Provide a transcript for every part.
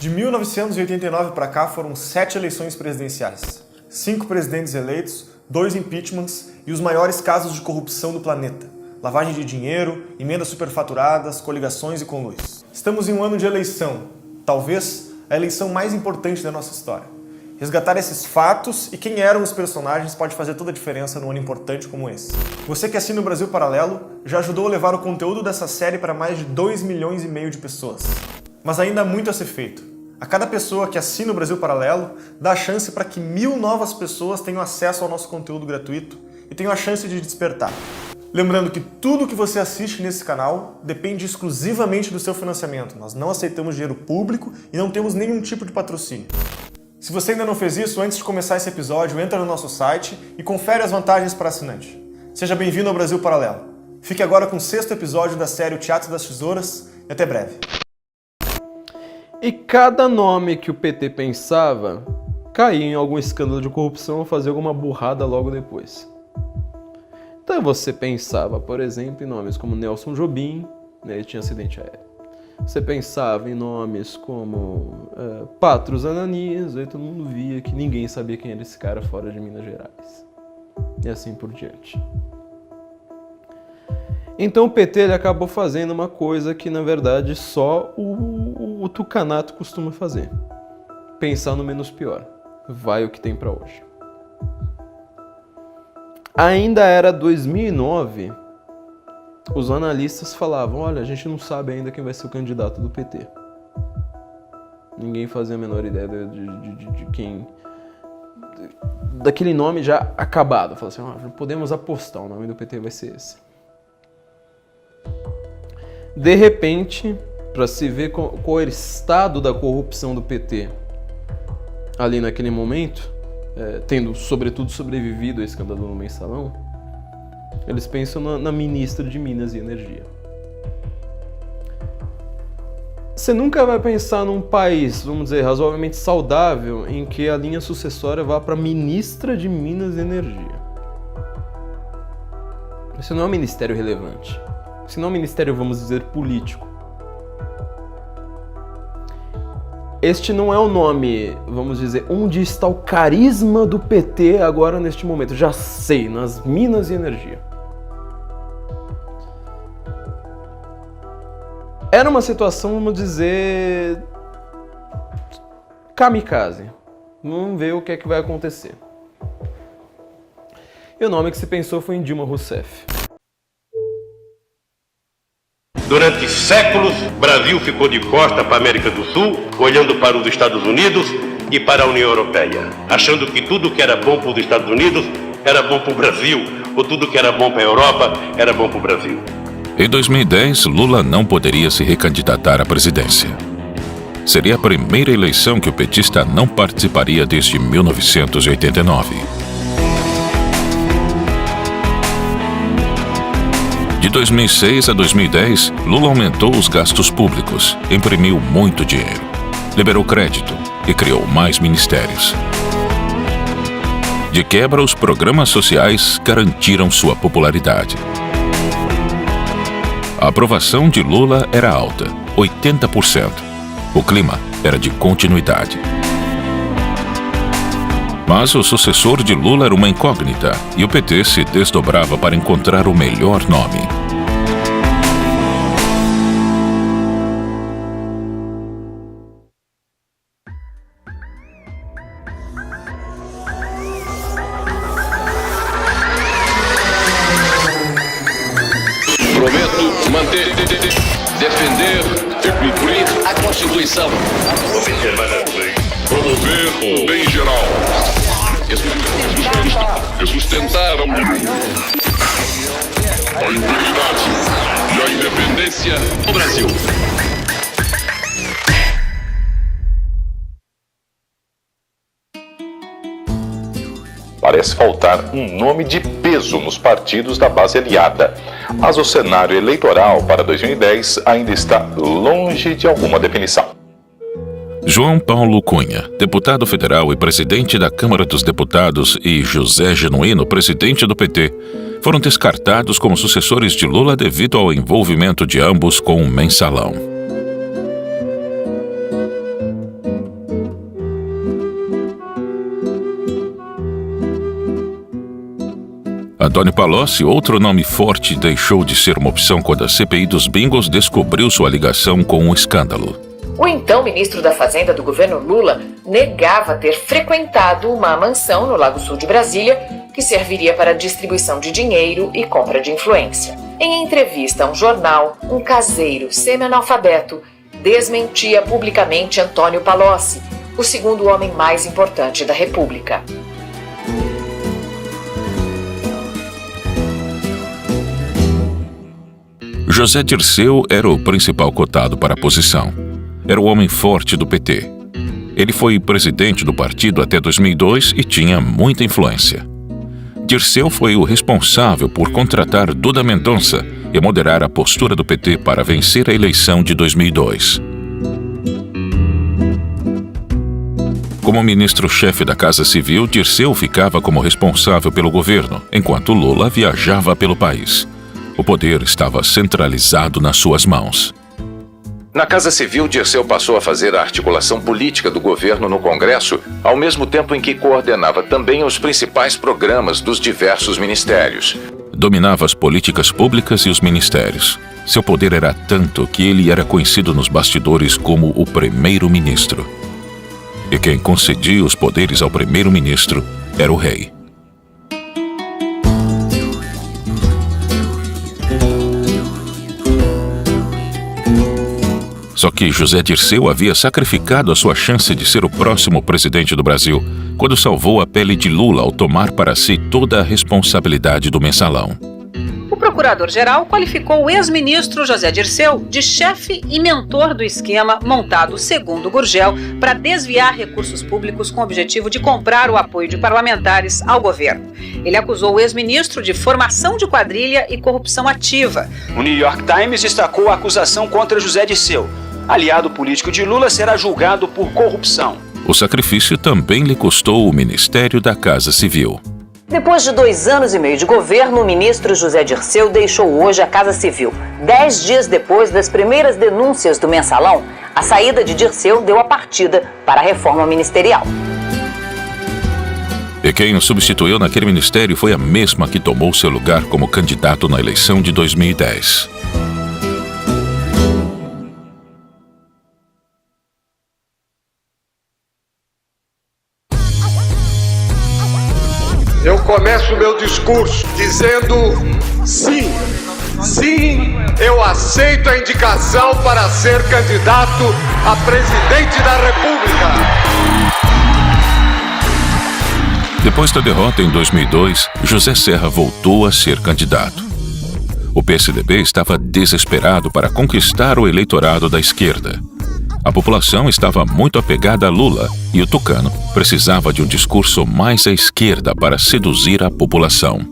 De 1989 para cá foram 7 eleições presidenciais, 5 presidentes eleitos, 2 impeachments e os maiores casos de corrupção do planeta. Lavagem de dinheiro, emendas superfaturadas, coligações e conluios. Estamos em um ano de eleição, talvez a eleição mais importante da nossa história. Resgatar esses fatos e quem eram os personagens pode fazer toda a diferença num ano importante como esse. Você que assina o Brasil Paralelo já ajudou a levar o conteúdo dessa série para mais de 2,5 milhões de pessoas. Mas ainda há muito a ser feito. A cada pessoa que assina o Brasil Paralelo dá a chance para que 1.000 novas pessoas tenham acesso ao nosso conteúdo gratuito e tenham a chance de despertar. Lembrando que tudo que você assiste nesse canal depende exclusivamente do seu financiamento. Nós não aceitamos dinheiro público e não temos nenhum tipo de patrocínio. Se você ainda não fez isso, antes de começar esse episódio, entra no nosso site e confere as vantagens para assinante. Seja bem-vindo ao Brasil Paralelo. Fique agora com o 6º episódio da série O Teatro das Tesouras e até breve. E cada nome que o PT pensava caía em algum escândalo de corrupção ou fazia alguma burrada logo depois. Então você pensava, por exemplo, em nomes como Nelson Jobim, né, ele tinha acidente aéreo. Você pensava em nomes como Patros Ananias, aí todo mundo via que ninguém sabia quem era esse cara fora de Minas Gerais. E assim por diante. Então o PT ele acabou fazendo uma coisa que na verdade só o tucanato costuma fazer. Pensar no menos pior. Vai o que tem pra hoje. Ainda era 2009... Os analistas falavam, olha, a gente não sabe ainda quem vai ser o candidato do PT. Ninguém fazia a menor ideia de quem... daquele nome já acabado. Falavam assim, podemos apostar, o nome do PT vai ser esse. De repente, para se ver qual era o estado da corrupção do PT ali naquele momento, tendo sobretudo sobrevivido ao escândalo no Mensalão, eles pensam na ministra de Minas e Energia. Você nunca vai pensar num país, vamos dizer, razoavelmente saudável, em que a linha sucessória vá para ministra de Minas e Energia. Isso não é um ministério relevante. Isso não é um ministério, vamos dizer, político. Este não é o nome, vamos dizer, onde está o carisma do PT agora neste momento. Já sei, nas Minas e Energia. Era uma situação, vamos dizer, kamikaze. Vamos ver o que é que vai acontecer. E o nome que se pensou foi em Dilma Rousseff. Durante séculos, o Brasil ficou de costa para a América do Sul, olhando para os Estados Unidos e para a União Europeia, achando que tudo que era bom para os Estados Unidos era bom para o Brasil, ou tudo que era bom para a Europa era bom para o Brasil. Em 2010, Lula não poderia se recandidatar à presidência. Seria a primeira eleição que o petista não participaria desde 1989. De 2006 a 2010, Lula aumentou os gastos públicos, imprimiu muito dinheiro, liberou crédito e criou mais ministérios. De quebra, os programas sociais garantiram sua popularidade. A aprovação de Lula era alta, 80%. O clima era de continuidade. Mas o sucessor de Lula era uma incógnita e o PT se desdobrava para encontrar o melhor nome. Prometo manter, defender e cumprir a Constituição. Promover o bem geral. E sustentar a integridade e a independência do Brasil. Parece faltar um nome de peso nos partidos da base aliada, mas o cenário eleitoral para 2010 ainda está longe de alguma definição. João Paulo Cunha, deputado federal e presidente da Câmara dos Deputados, e José Genuíno, presidente do PT, foram descartados como sucessores de Lula devido ao envolvimento de ambos com o Mensalão. Antônio Palocci, outro nome forte, deixou de ser uma opção quando a CPI dos bingos descobriu sua ligação com um escândalo. O então ministro da Fazenda do governo Lula negava ter frequentado uma mansão no Lago Sul de Brasília que serviria para distribuição de dinheiro e compra de influência. Em entrevista a um jornal, um caseiro semi-analfabeto desmentia publicamente Antônio Palocci, o segundo homem mais importante da República. José Dirceu era o principal cotado para a posição. Era o homem forte do PT. Ele foi presidente do partido até 2002 e tinha muita influência. Dirceu foi o responsável por contratar Duda Mendonça e moderar a postura do PT para vencer a eleição de 2002. Como ministro-chefe da Casa Civil, Dirceu ficava como responsável pelo governo, enquanto Lula viajava pelo país. O poder estava centralizado nas suas mãos. Na Casa Civil, Dirceu passou a fazer a articulação política do governo no Congresso, ao mesmo tempo em que coordenava também os principais programas dos diversos ministérios. Dominava as políticas públicas e os ministérios. Seu poder era tanto que ele era conhecido nos bastidores como o primeiro-ministro. E quem concedia os poderes ao primeiro-ministro era o rei. Só que José Dirceu havia sacrificado a sua chance de ser o próximo presidente do Brasil quando salvou a pele de Lula ao tomar para si toda a responsabilidade do mensalão. O procurador-geral qualificou o ex-ministro José Dirceu de chefe e mentor do esquema montado, segundo Gurgel, para desviar recursos públicos com o objetivo de comprar o apoio de parlamentares ao governo. Ele acusou o ex-ministro de formação de quadrilha e corrupção ativa. O New York Times destacou a acusação contra José Dirceu. Aliado político de Lula, será julgado por corrupção. O sacrifício também lhe custou o Ministério da Casa Civil. Depois de 2 anos e meio de governo, o ministro José Dirceu deixou hoje a Casa Civil. 10 dias depois das primeiras denúncias do mensalão, a saída de Dirceu deu a partida para a reforma ministerial. E quem o substituiu naquele ministério foi a mesma que tomou seu lugar como candidato na eleição de 2010. Eu começo meu discurso dizendo sim, eu aceito a indicação para ser candidato a presidente da República. Depois da derrota em 2002, José Serra voltou a ser candidato. O PSDB estava desesperado para conquistar o eleitorado da esquerda. A população estava muito apegada a Lula e o tucano precisava de um discurso mais à esquerda para seduzir a população.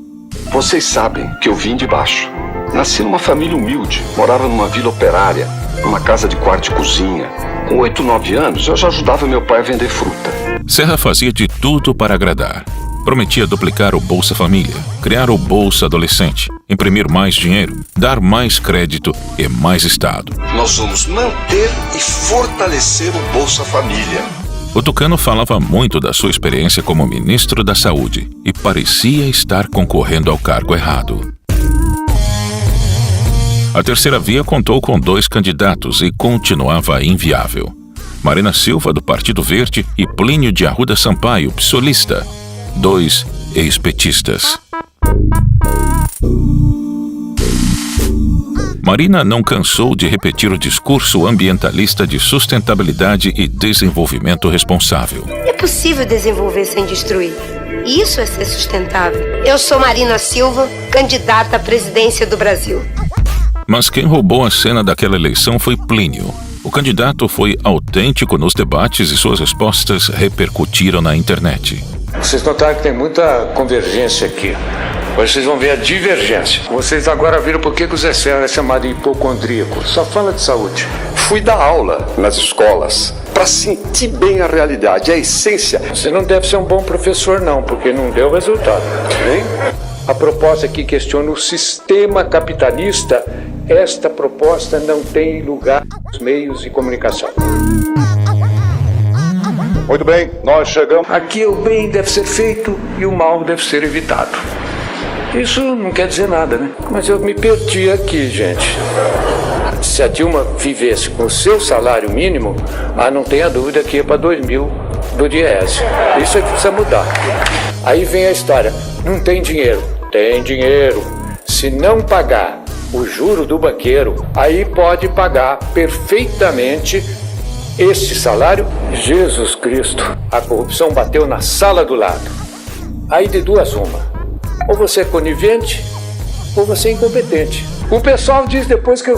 Vocês sabem que eu vim de baixo. Nasci numa família humilde, morava numa vila operária, numa casa de quarto e cozinha. Com 8, 9 anos, eu já ajudava meu pai a vender fruta. Serra fazia de tudo para agradar. Prometia duplicar o Bolsa Família, criar o Bolsa Adolescente, imprimir mais dinheiro, dar mais crédito e mais Estado. Nós vamos manter e fortalecer o Bolsa Família. O tucano falava muito da sua experiência como ministro da Saúde e parecia estar concorrendo ao cargo errado. A terceira via contou com 2 candidatos e continuava inviável. Marina Silva, do Partido Verde, e Plínio de Arruda Sampaio, psolista. 2 ex-petistas. Marina não cansou de repetir o discurso ambientalista de sustentabilidade e desenvolvimento responsável. É possível desenvolver sem destruir. Isso é ser sustentável. Eu sou Marina Silva, candidata à presidência do Brasil. Mas quem roubou a cena daquela eleição foi Plínio. O candidato foi autêntico nos debates e suas respostas repercutiram na internet. Vocês notaram que tem muita convergência aqui. Hoje vocês vão ver a divergência. Vocês agora viram por que o Zé Serra é chamado de hipocondríaco. Só fala de saúde. Fui dar aula nas escolas para sentir bem a realidade, a essência. Você não deve ser um bom professor não, porque não deu resultado. Bem? A proposta aqui questiona o sistema capitalista. Esta proposta não tem lugar nos meios de comunicação. Muito bem, nós chegamos. Aqui o bem deve ser feito e o mal deve ser evitado. Isso não quer dizer nada, né? Mas eu me perdi aqui, gente. Se a Dilma vivesse com o seu salário mínimo, não tenha dúvida que ia para 2.000 do Diese. Isso é que precisa mudar. Aí vem a história, não tem dinheiro. Tem dinheiro. Se não pagar o juro do banqueiro, aí pode pagar perfeitamente esse salário. Jesus Cristo, a corrupção bateu na sala do lado. Aí de duas uma, ou você é conivente ou você é incompetente. O pessoal diz depois que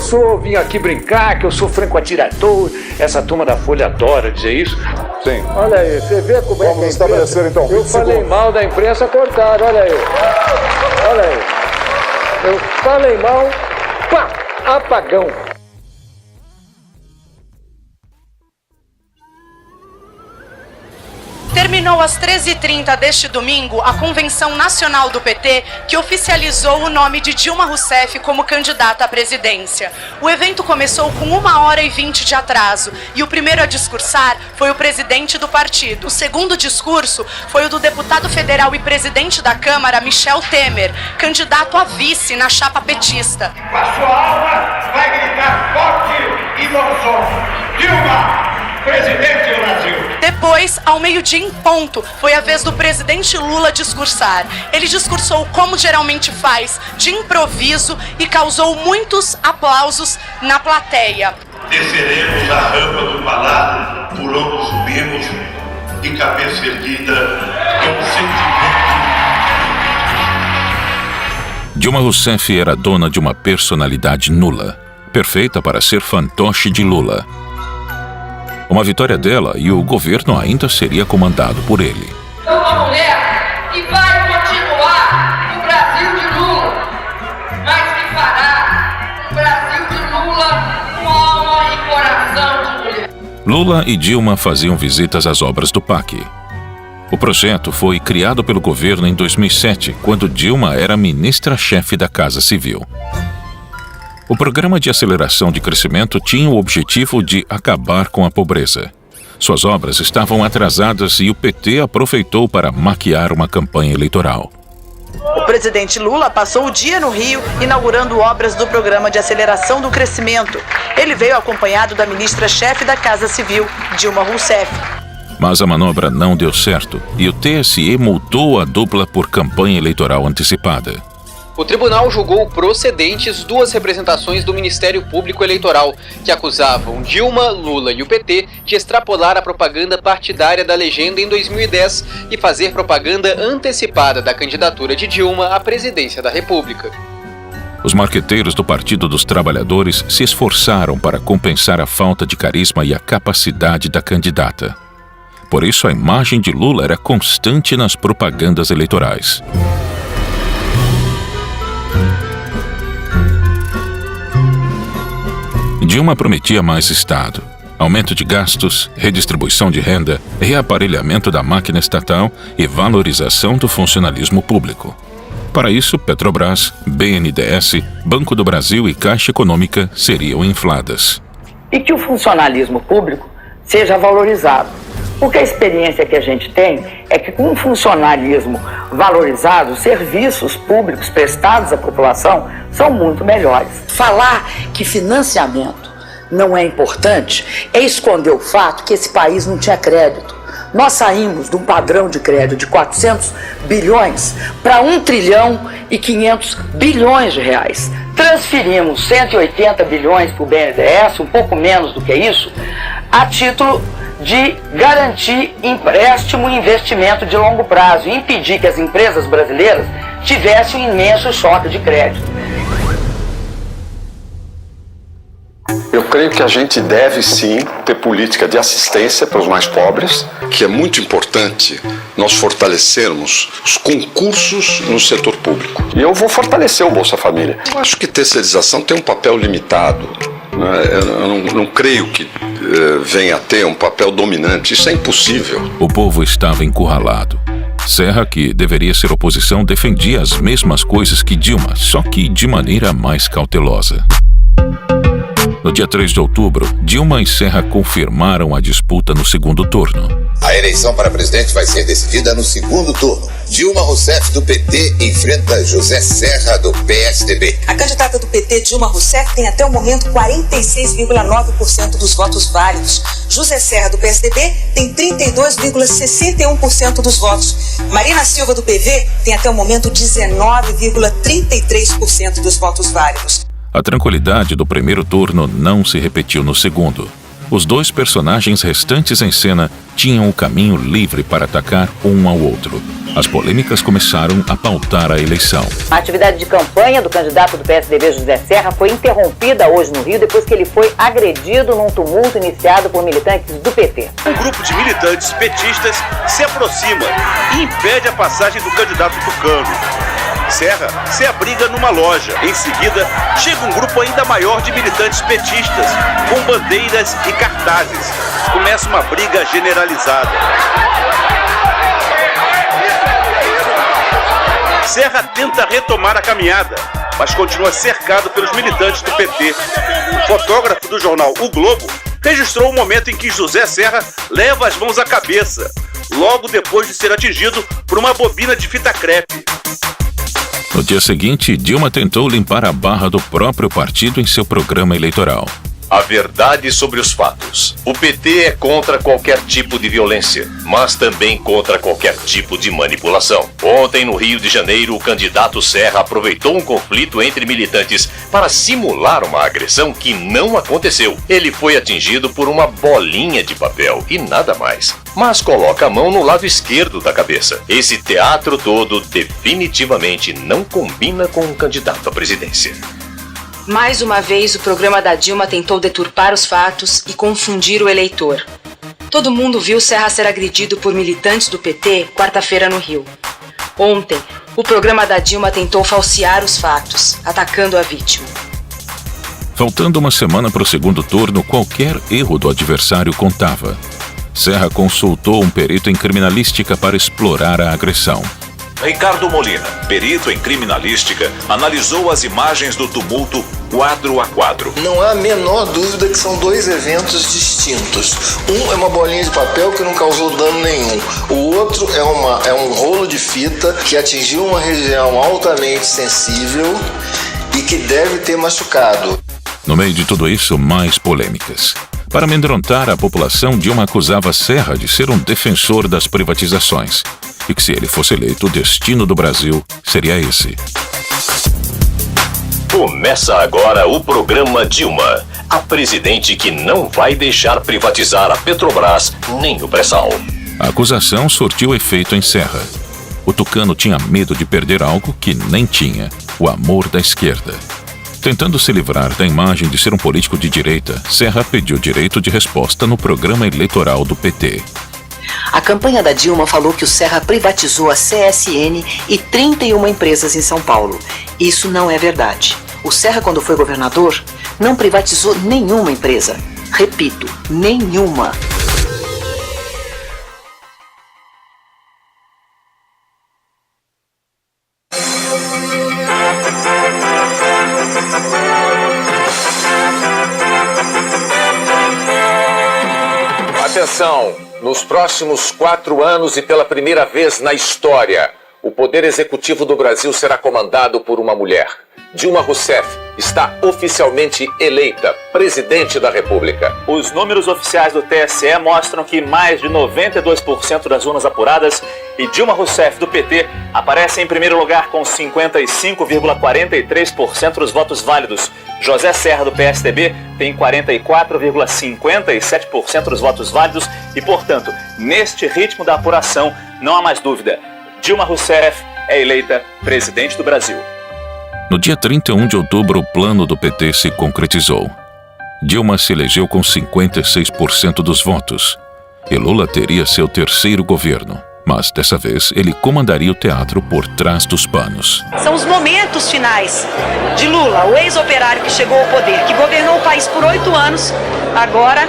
vim aqui brincar, que eu sou franco atirador. Essa turma da Folha adora dizer isso. Sim. Olha aí, você vê como Vamos estabelecer então. Eu falei mal da imprensa, cortaram, olha aí. Olha aí. Eu falei mal, pá, apagão. Terminou às 13h30 deste domingo a Convenção Nacional do PT, que oficializou o nome de Dilma Rousseff como candidata à presidência. O evento começou com 1h20 de atraso e o primeiro a discursar foi o presidente do partido. O segundo discurso foi o do deputado federal e presidente da Câmara, Michel Temer, candidato a vice na chapa petista. Com a sua alma vai gritar forte e bom som: Dilma, presidente do Brasil. Depois, ao meio-dia em ponto, foi a vez do presidente Lula discursar. Ele discursou como geralmente faz, de improviso, e causou muitos aplausos na plateia. Desceremos a rampa do palácio, por onde subimos, de cabeça erguida, com sentimento. Dilma Rousseff era dona de uma personalidade nula, perfeita para ser fantoche de Lula. Uma vitória dela e o governo ainda seria comandado por ele. É uma mulher que vai continuar no Brasil de Lula, mas que fará um Brasil de Lula com alma e coração de mulher. Lula e Dilma faziam visitas às obras do PAC. O projeto foi criado pelo governo em 2007, quando Dilma era ministra-chefe da Casa Civil. O programa de aceleração de crescimento tinha o objetivo de acabar com a pobreza. Suas obras estavam atrasadas e o PT aproveitou para maquiar uma campanha eleitoral. O presidente Lula passou o dia no Rio inaugurando obras do programa de aceleração do crescimento. Ele veio acompanhado da ministra-chefe da Casa Civil, Dilma Rousseff. Mas a manobra não deu certo e o TSE multou a dupla por campanha eleitoral antecipada. O tribunal julgou procedentes duas representações do Ministério Público Eleitoral, que acusavam Dilma, Lula e o PT de extrapolar a propaganda partidária da legenda em 2010 e fazer propaganda antecipada da candidatura de Dilma à presidência da República. Os marqueteiros do Partido dos Trabalhadores se esforçaram para compensar a falta de carisma e a capacidade da candidata. Por isso, a imagem de Lula era constante nas propagandas eleitorais. Dilma prometia mais Estado, aumento de gastos, redistribuição de renda, reaparelhamento da máquina estatal e valorização do funcionalismo público. Para isso, Petrobras, BNDES, Banco do Brasil e Caixa Econômica seriam infladas. E que o funcionalismo público seja valorizado. Porque a experiência que a gente tem é que com o funcionalismo valorizado, os serviços públicos prestados à população são muito melhores. Falar que financiamento não é importante é esconder o fato que esse país não tinha crédito. Nós saímos de um padrão de crédito de 400 bilhões para 1 trilhão e 500 bilhões de reais. Transferimos 180 bilhões para o BNDES, um pouco menos do que isso, a título de garantir empréstimo e investimento de longo prazo e impedir que as empresas brasileiras tivessem um imenso choque de crédito. Eu creio que a gente deve sim ter política de assistência para os mais pobres, que é muito importante nós fortalecermos os concursos no setor público. E eu vou fortalecer o Bolsa Família. Eu acho que terceirização tem um papel limitado. Eu não creio que venha a ter um papel dominante. Isso é impossível. O povo estava encurralado. Serra, que deveria ser oposição, defendia as mesmas coisas que Dilma, só que de maneira mais cautelosa. No dia 3 de outubro, Dilma e Serra confirmaram a disputa no segundo turno. A eleição para presidente vai ser decidida no segundo turno. Dilma Rousseff, do PT, enfrenta José Serra, do PSDB. A candidata do PT, Dilma Rousseff, tem até o momento 46,9% dos votos válidos. José Serra, do PSDB, tem 32,61% dos votos. Marina Silva, do PV, tem até o momento 19,33% dos votos válidos. A tranquilidade do primeiro turno não se repetiu no segundo. Os dois personagens restantes em cena tinham o caminho livre para atacar um ao outro. As polêmicas começaram a pautar a eleição. A atividade de campanha do candidato do PSDB, José Serra, foi interrompida hoje no Rio depois que ele foi agredido num tumulto iniciado por militantes do PT. Um grupo de militantes petistas se aproxima e impede a passagem do candidato tucano. Serra se abriga numa loja. Em seguida, chega um grupo ainda maior de militantes petistas, com bandeiras e cartazes. Começa uma briga generalizada. Serra tenta retomar a caminhada, mas continua cercado pelos militantes do PT. O fotógrafo do jornal O Globo registrou o momento em que José Serra leva as mãos à cabeça, logo depois de ser atingido por uma bobina de fita crepe. No dia seguinte, Dilma tentou limpar a barra do próprio partido em seu programa eleitoral. A verdade sobre os fatos. O PT é contra qualquer tipo de violência, mas também contra qualquer tipo de manipulação. Ontem, no Rio de Janeiro, o candidato Serra aproveitou um conflito entre militantes para simular uma agressão que não aconteceu. Ele foi atingido por uma bolinha de papel e nada mais. Mas coloca a mão no lado esquerdo da cabeça. Esse teatro todo definitivamente não combina com um candidato à presidência. Mais uma vez, o programa da Dilma tentou deturpar os fatos e confundir o eleitor. Todo mundo viu Serra ser agredido por militantes do PT quarta-feira no Rio. Ontem, o programa da Dilma tentou falsear os fatos, atacando a vítima. Faltando uma semana para o segundo turno, qualquer erro do adversário contava. Serra consultou um perito em criminalística para explorar a agressão. Ricardo Molina, perito em criminalística, analisou as imagens do tumulto quadro a quadro. Não há a menor dúvida que são dois eventos distintos. Um é uma bolinha de papel que não causou dano nenhum. O outro é um rolo de fita que atingiu uma região altamente sensível e que deve ter machucado. No meio de tudo isso, mais polêmicas. Para amedrontar a população, Dilma acusava Serra de ser um defensor das privatizações e que, se ele fosse eleito, o destino do Brasil seria esse. Começa agora o programa Dilma, a presidente que não vai deixar privatizar a Petrobras nem o pré-sal. A acusação surtiu efeito em Serra. O tucano tinha medo de perder algo que nem tinha: o amor da esquerda. Tentando se livrar da imagem de ser um político de direita, Serra pediu direito de resposta no programa eleitoral do PT. A campanha da Dilma falou que o Serra privatizou a CSN e 31 empresas em São Paulo. Isso não é verdade. O Serra, quando foi governador, não privatizou nenhuma empresa. Repito, nenhuma. Atenção! Nos próximos 4 anos e pela primeira vez na história, o Poder Executivo do Brasil será comandado por uma mulher. Dilma Rousseff está oficialmente eleita presidente da República. Os números oficiais do TSE mostram que mais de 92% das urnas apuradas e Dilma Rousseff, do PT, aparece em primeiro lugar com 55,43% dos votos válidos. José Serra, do PSDB, tem 44,57% dos votos válidos e, portanto, neste ritmo da apuração, não há mais dúvida. Dilma Rousseff é eleita presidente do Brasil. No dia 31 de outubro, o plano do PT se concretizou. Dilma se elegeu com 56% dos votos. E Lula teria seu terceiro governo. Mas, dessa vez, ele comandaria o teatro por trás dos panos. São os momentos finais de Lula, o ex-operário que chegou ao poder, que governou o país por 8 anos, agora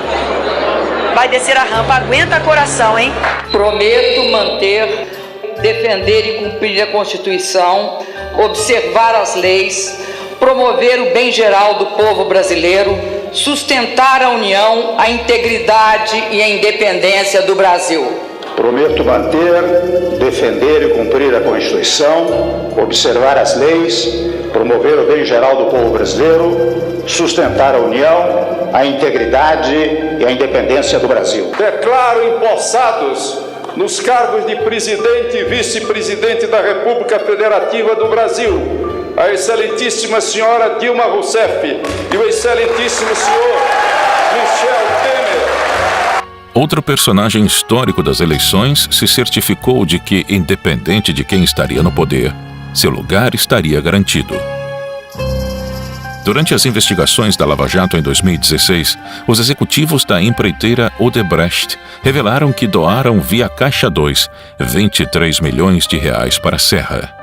vai descer a rampa. Aguenta coração, hein? Prometo manter, defender e cumprir a Constituição, observar as leis, promover o bem geral do povo brasileiro, sustentar a união, a integridade e a independência do Brasil. Prometo manter, defender e cumprir a Constituição, observar as leis, promover o bem geral do povo brasileiro, sustentar a união, a integridade e a independência do Brasil. Declaro empossados nos cargos de presidente e vice-presidente da República Federativa do Brasil, a excelentíssima senhora Dilma Rousseff e o excelentíssimo senhor Michel Temer. Outro personagem histórico das eleições se certificou de que, independente de quem estaria no poder, seu lugar estaria garantido. Durante as investigações da Lava Jato em 2016, os executivos da empreiteira Odebrecht revelaram que doaram via Caixa 2 23 milhões de reais para Serra.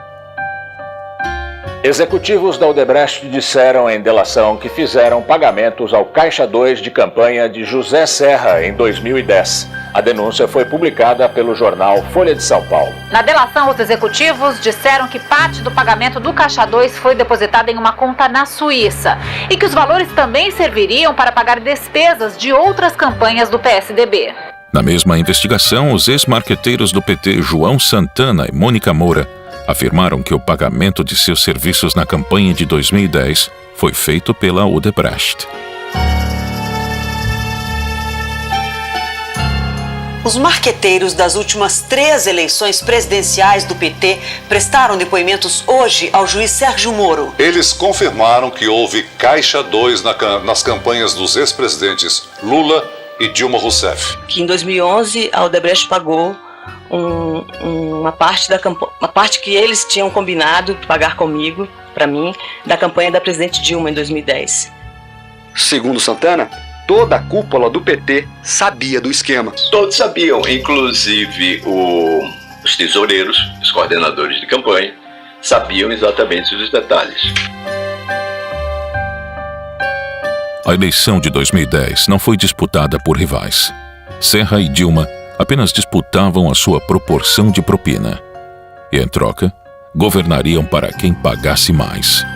Executivos da Odebrecht disseram em delação que fizeram pagamentos ao Caixa 2 de campanha de José Serra em 2010. A denúncia foi publicada pelo jornal Folha de São Paulo. Na delação, os executivos disseram que parte do pagamento do Caixa 2 foi depositada em uma conta na Suíça e que os valores também serviriam para pagar despesas de outras campanhas do PSDB. Na mesma investigação, os ex-marqueteiros do PT João Santana e Mônica Moura afirmaram que o pagamento de seus serviços na campanha de 2010 foi feito pela Odebrecht. Os marqueteiros das últimas 3 eleições presidenciais do PT prestaram depoimentos hoje ao juiz Sérgio Moro. Eles confirmaram que houve Caixa 2 nas campanhas dos ex-presidentes Lula e Dilma Rousseff. Que em 2011 a Odebrecht pagou uma parte que eles tinham combinado de pagar comigo, para mim, da campanha da presidente Dilma em 2010. Segundo Santana, toda a cúpula do PT sabia do esquema. Todos sabiam, inclusive os tesoureiros, os coordenadores de campanha, sabiam exatamente os detalhes. A eleição de 2010 não foi disputada por rivais. Serra e Dilma apenas disputavam a sua proporção de propina. E, em troca, governariam para quem pagasse mais.